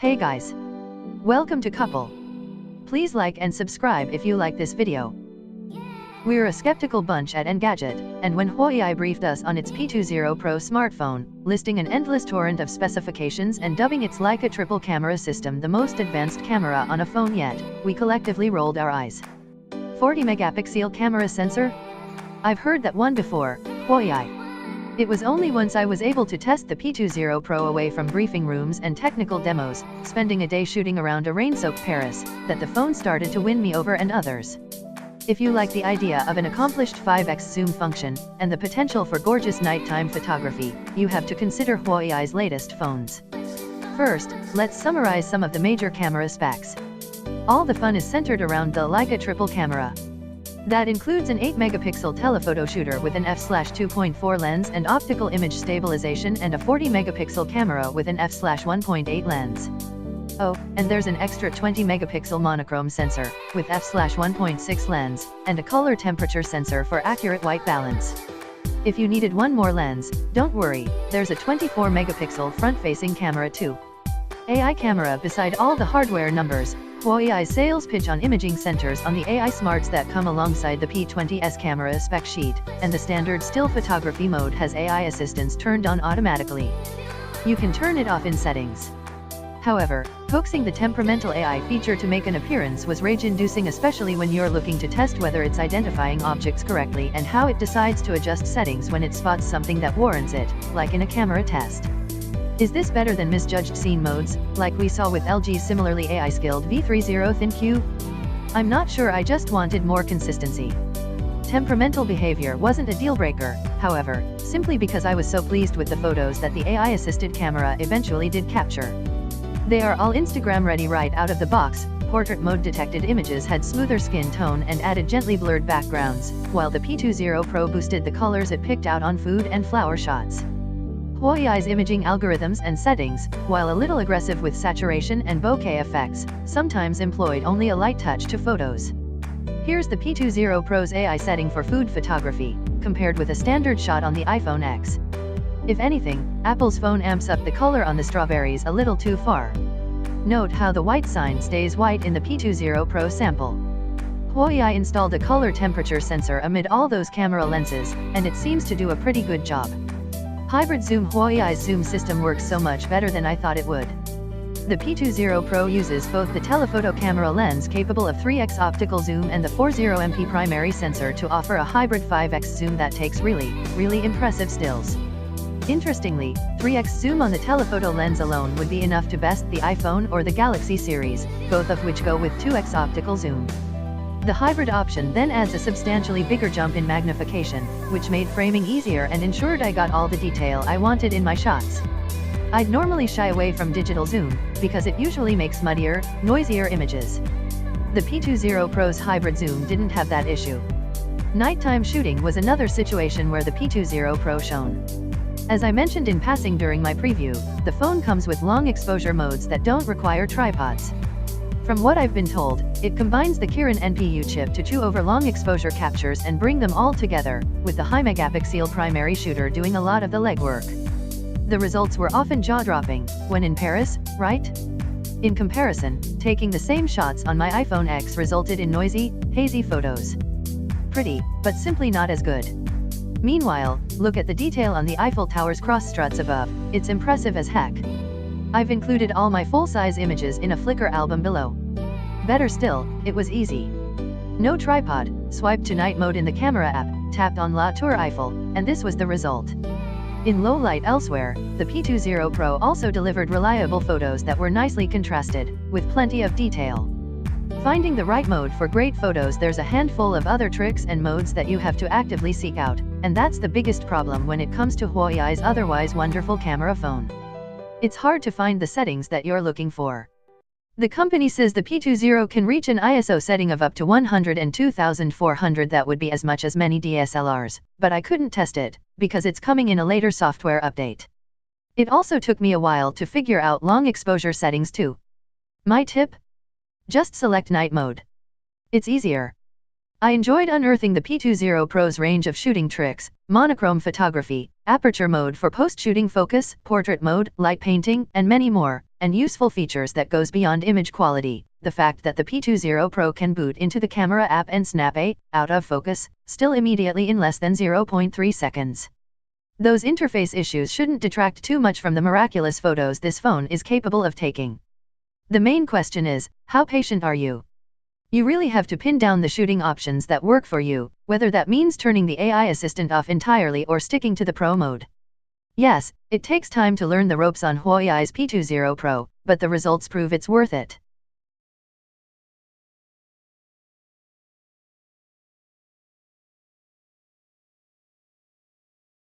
Hey guys! Welcome to Couple. Please like and subscribe if you like this video. We're a skeptical bunch at Engadget, and when Huawei briefed us on its P20 Pro smartphone, listing an endless torrent of specifications and dubbing its Leica triple camera system the most advanced camera on a phone yet, we collectively rolled our eyes. 40 megapixel camera sensor? I've heard that one before, Huawei. It was only once I was able to test the P20 Pro away from briefing rooms and technical demos, spending a day shooting around a rain-soaked Paris, that the phone started to win me over and others. If you like the idea of an accomplished 5x zoom function, and the potential for gorgeous nighttime photography, you have to consider Huawei's latest phones. First, let's summarize some of the major camera specs. All the fun is centered around the Leica triple camera. That includes an 8-megapixel telephoto shooter with an f/2.4 lens and optical image stabilization and a 40-megapixel camera with an f/1.8 lens. Oh, and there's an extra 20-megapixel monochrome sensor, with f/1.6 lens, and a color temperature sensor for accurate white balance. If you needed one more lens, don't worry, there's a 24-megapixel front-facing camera too. AI camera. Beside all the hardware numbers, Huawei's sales pitch on imaging centers on the AI smarts that come alongside the P20's camera spec sheet, and the standard still photography mode has AI assistance turned on automatically. You can turn it off in settings. However, coaxing the temperamental AI feature to make an appearance was rage-inducing, especially when you're looking to test whether it's identifying objects correctly and how it decides to adjust settings when it spots something that warrants it, like in a camera test. Is this better than misjudged scene modes, like we saw with LG's similarly AI-skilled V30 ThinQ? I'm not sure. I just wanted more consistency. Temperamental behavior wasn't a deal-breaker, however, simply because I was so pleased with the photos that the AI-assisted camera eventually did capture. They are all Instagram-ready right out of the box. Portrait mode detected images had smoother skin tone and added gently blurred backgrounds, while the P20 Pro boosted the colors it picked out on food and flower shots. Huawei's imaging algorithms and settings, while a little aggressive with saturation and bokeh effects, sometimes employed only a light touch to photos. Here's the P20 Pro's AI setting for food photography, compared with a standard shot on the iPhone X. If anything, Apple's phone amps up the color on the strawberries a little too far. Note how the white sign stays white in the P20 Pro sample. Huawei installed a color temperature sensor amid all those camera lenses, and it seems to do a pretty good job. Hybrid zoom. Huawei's zoom system works so much better than I thought it would. The P20 Pro uses both the telephoto camera lens capable of 3x optical zoom and the 40MP primary sensor to offer a hybrid 5x zoom that takes really impressive stills. Interestingly, 3x zoom on the telephoto lens alone would be enough to best the iPhone or the Galaxy series, both of which go with 2x optical zoom. The hybrid option then adds a substantially bigger jump in magnification, which made framing easier and ensured I got all the detail I wanted in my shots. I'd normally shy away from digital zoom, because it usually makes muddier, noisier images. The P20 Pro's hybrid zoom didn't have that issue. Nighttime shooting was another situation where the P20 Pro shone. As I mentioned in passing during my preview, the phone comes with long exposure modes that don't require tripods. From what I've been told, it combines the Kirin NPU chip to chew over long exposure captures and bring them all together, with the high megapixel primary shooter doing a lot of the legwork. The results were often jaw-dropping, when in Paris, right? In comparison, taking the same shots on my iPhone X resulted in noisy, hazy photos. Pretty, but simply not as good. Meanwhile, look at the detail on the Eiffel Tower's cross struts above. It's impressive as heck. I've included all my full-size images in a Flickr album below. Better still, it was easy. No tripod, swiped to night mode in the camera app, tapped on La Tour Eiffel, and this was the result. In low light elsewhere, the P20 Pro also delivered reliable photos that were nicely contrasted, with plenty of detail. Finding the right mode for great photos. There's a handful of other tricks and modes that you have to actively seek out, and that's the biggest problem when it comes to Huawei's otherwise wonderful camera phone. It's hard to find the settings that you're looking for. The company says the P20 can reach an ISO setting of up to 102,400. That would be as much as many DSLRs, but I couldn't test it, because it's coming in a later software update. It also took me a while to figure out long exposure settings too. My tip? Just select night mode. It's easier. I enjoyed unearthing the P20 Pro's range of shooting tricks, monochrome photography, aperture mode for post-shooting focus, portrait mode, light painting, and many more, and useful features that goes beyond image quality. The fact that the P20 Pro can boot into the camera app and snap a out of focus still immediately in less than 0.3 seconds. Those interface issues shouldn't detract too much from the miraculous photos this phone is capable of taking. The main question is, how patient are you? You really have to pin down the shooting options that work for you, whether that means turning the AI assistant off entirely or sticking to the Pro mode. Yes, it takes time to learn the ropes on Huawei's P20 Pro, but the results prove it's worth it.